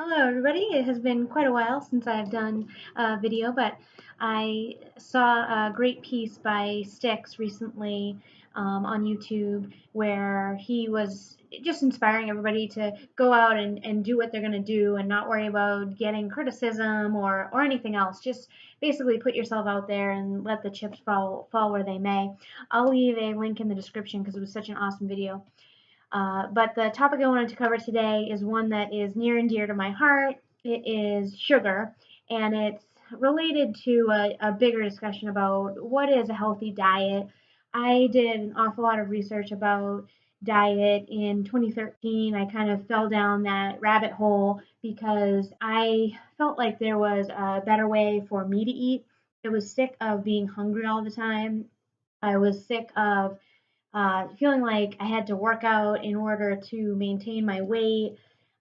Hello, everybody. It has been quite a while since I've done a video, but I saw a great piece by Styx recently on YouTube where he was just inspiring everybody to go out and do what they're going to do and not worry about getting criticism or anything else. Just basically put yourself out there and let the chips fall where they may. I'll leave a link in the description because it was such an awesome video. But the topic I wanted to cover today is one that is near and dear to my heart. It is sugar, and it's related to a bigger discussion about what is a healthy diet. I did an awful lot of research about diet in 2013. I kind of fell down that rabbit hole because I felt like there was a better way for me to eat. I was sick of being hungry all the time. I was sick of feeling like I had to work out in order to maintain my weight.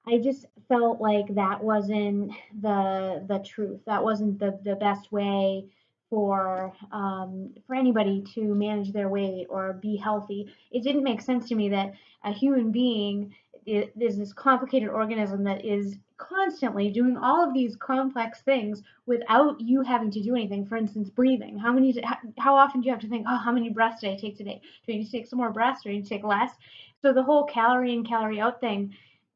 I just felt like that wasn't the truth. That wasn't the best way for anybody to manage their weight or be healthy. It didn't make sense to me that a human being is this complicated organism that is constantly doing all of these complex things without you having to do anything. For instance, breathing. How often do you have to think, oh, how many breaths did I take today? Do I need to take some more breaths? Do I need to take less? So the whole calorie in, calorie out thing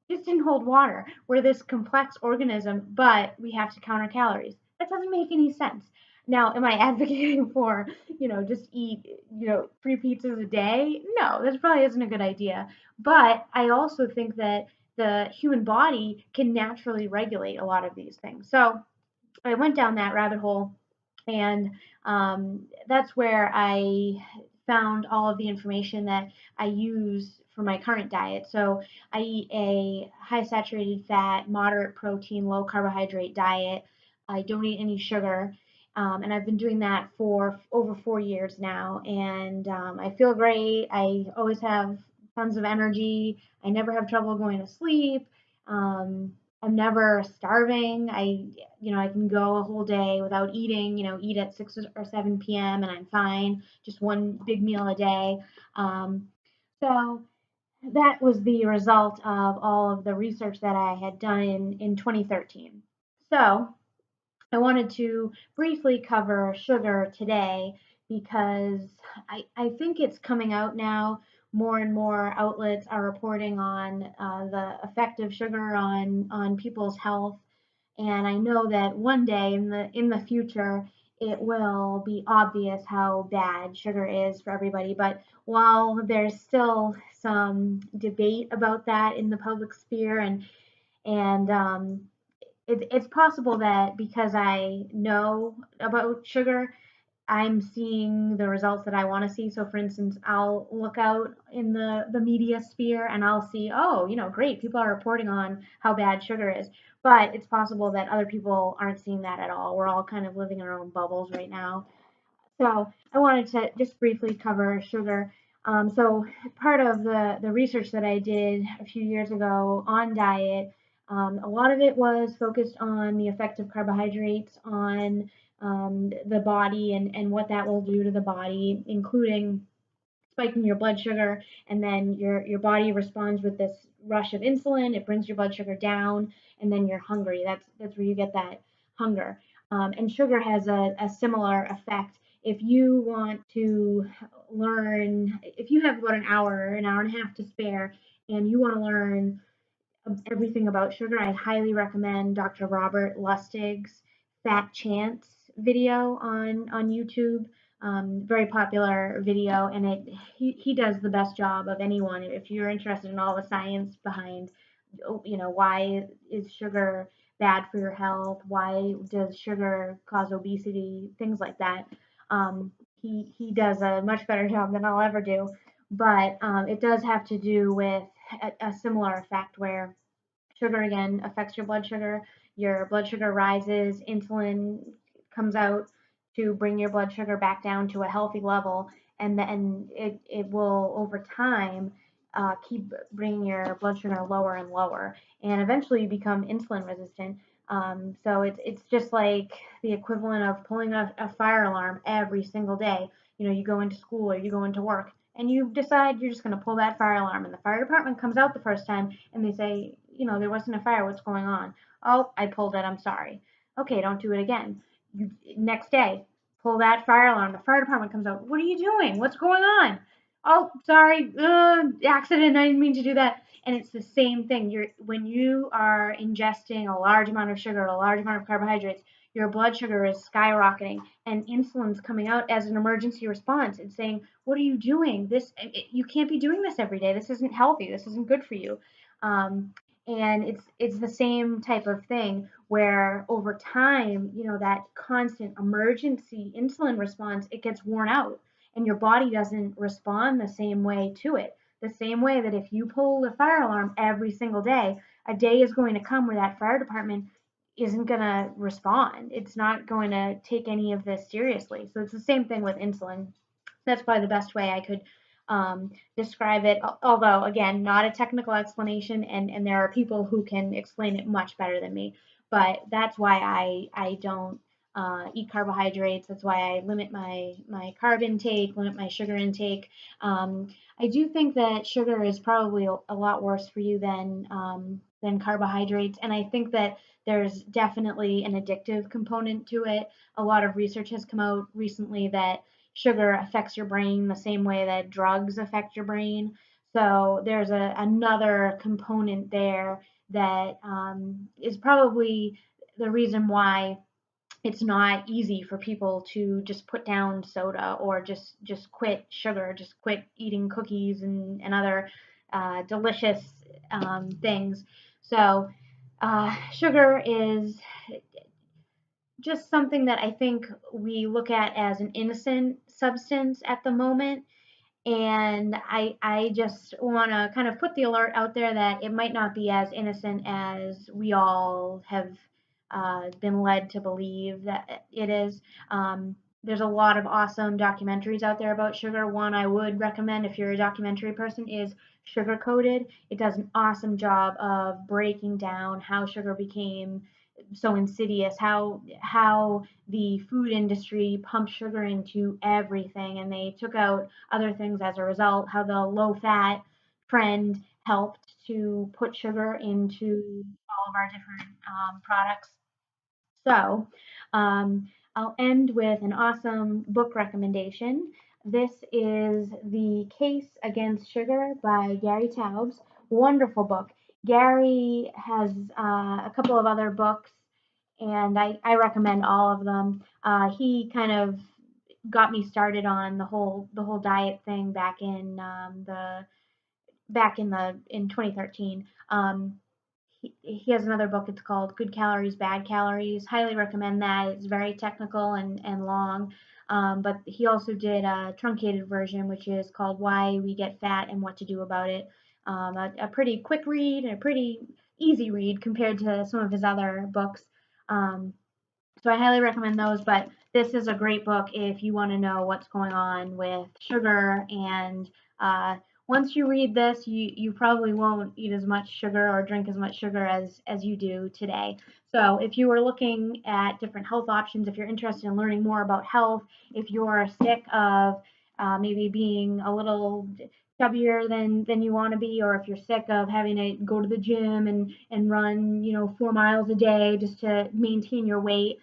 just didn't hold water. We're this complex organism, but we have to count our calories. That doesn't make any sense. Now, am I advocating for, just eat, 3 pizzas a day? No, that probably isn't a good idea. But I also think that the human body can naturally regulate a lot of these things. So I went down that rabbit hole, and that's where I found all of the information that I use for my current diet. So I eat a high saturated fat, moderate protein, low carbohydrate diet. I don't eat any sugar. And I've been doing that for over 4 years now, and I feel great. I always have tons of energy. I never have trouble going to sleep. Um, I'm never starving. I can go a whole day without eating, eat at 6 or 7 p.m. and I'm fine. Just one big meal a day. So that was the result of all of the research that I had done in 2013. So I wanted to briefly cover sugar today because I think it's coming out now. More and more outlets are reporting on the effect of sugar on people's health, and I know that one day in the future it will be obvious how bad sugar is for everybody. But while there's still some debate about that in the public sphere, and it's possible that because I know about sugar, I'm seeing the results that I want to see. So, for instance, I'll look out in the media sphere and I'll see, oh, great, people are reporting on how bad sugar is. But it's possible that other people aren't seeing that at all. We're all kind of living in our own bubbles right now. So I wanted to just briefly cover sugar. So part of the research that I did a few years ago on diet, a lot of it was focused on the effect of carbohydrates on the body and what that will do to the body, including spiking your blood sugar, and then your body responds with this rush of insulin. It brings your blood sugar down, and then you're hungry. That's where you get that hunger. And sugar has a similar effect. If you want to learn, if you have about an hour and a half to spare, and you want to learn everything about sugar, I highly recommend Dr. Robert Lustig's Fat Chance video on YouTube. Very popular video, and he does the best job of anyone. If you're interested in all the science behind, why is sugar bad for your health? Why does sugar cause obesity? Things like that. He does a much better job than I'll ever do, but it does have to do with a similar effect where sugar again affects your blood sugar. Your blood sugar rises, insulin comes out to bring your blood sugar back down to a healthy level, and then it will over time keep bringing your blood sugar lower and lower, and eventually you become insulin resistant. So it's just like the equivalent of pulling a fire alarm every single day. You go into school or you go into work and you decide you're just going to pull that fire alarm, and the fire department comes out the first time and they say, there wasn't a fire. What's going on? Oh, I pulled it. I'm sorry. Okay, don't do it again. Next day, pull that fire alarm. The fire department comes out. What are you doing? What's going on? Oh, sorry. Accident. I didn't mean to do that. And it's the same thing. When you are ingesting a large amount of sugar, a large amount of carbohydrates, your blood sugar is skyrocketing, and insulin's coming out as an emergency response and saying, "What are you doing? You can't be doing this every day. This isn't healthy. This isn't good for you." Um, and it's the same type of thing where over time, that constant emergency insulin response, it gets worn out, and your body doesn't respond the same way to it. The same way that if you pull the fire alarm every single day, a day is going to come where that fire department isn't going to respond. It's not going to take any of this seriously. So it's the same thing with insulin. That's probably the best way I could describe it. Although, again, not a technical explanation, and there are people who can explain it much better than me. But that's why I don't eat carbohydrates. That's why I limit my carb intake, limit my sugar intake. I do think that sugar is probably a lot worse for you than carbohydrates, and I think that there's definitely an addictive component to it. A lot of research has come out recently that sugar affects your brain the same way that drugs affect your brain. So there's another component there that is probably the reason why it's not easy for people to just put down soda or just quit sugar, just quit eating cookies and other delicious things. So sugar is just something that I think we look at as an innocent substance at the moment. And I just want to kind of put the alert out there that it might not be as innocent as we all have been led to believe that it is. There's a lot of awesome documentaries out there about sugar. One I would recommend if you're a documentary person is Sugar Coated. It does an awesome job of breaking down how sugar became so insidious, how the food industry pumped sugar into everything, and they took out other things as a result, how the low fat trend helped to put sugar into all of our different products. So I'll end with an awesome book recommendation. This is The Case Against Sugar by Gary Taubes. Wonderful book. Gary has a couple of other books, and I recommend all of them. He kind of got me started on the whole diet thing in 2013. He has another book. It's called Good Calories, Bad Calories. Highly recommend that. It's very technical and long. But he also did a truncated version, which is called Why We Get Fat and What to Do About It. A pretty quick read and a pretty easy read compared to some of his other books. So I highly recommend those, but this is a great book if you want to know what's going on with sugar. And once you read this, you probably won't eat as much sugar or drink as much sugar as you do today. So if you are looking at different health options, if you're interested in learning more about health, if you're sick of maybe being a little chubbier than you want to be, or if you're sick of having to go to the gym and run 4 miles a day just to maintain your weight,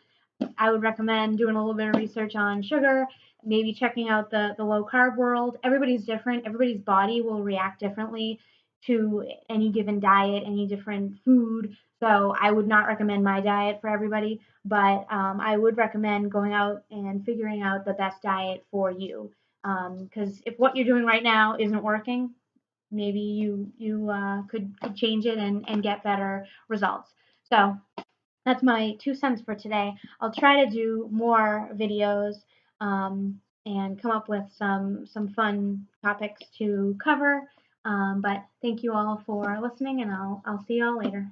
I would recommend doing a little bit of research on sugar, maybe checking out the low carb world. Everybody's different. Everybody's body will react differently to any given diet, any different food. So I would not recommend my diet for everybody, but I would recommend going out and figuring out the best diet for you. Because if what you're doing right now isn't working, maybe you could change it and get better results. So that's my 2 cents for today. I'll try to do more videos and come up with some fun topics to cover. But thank you all for listening, and I'll see you all later.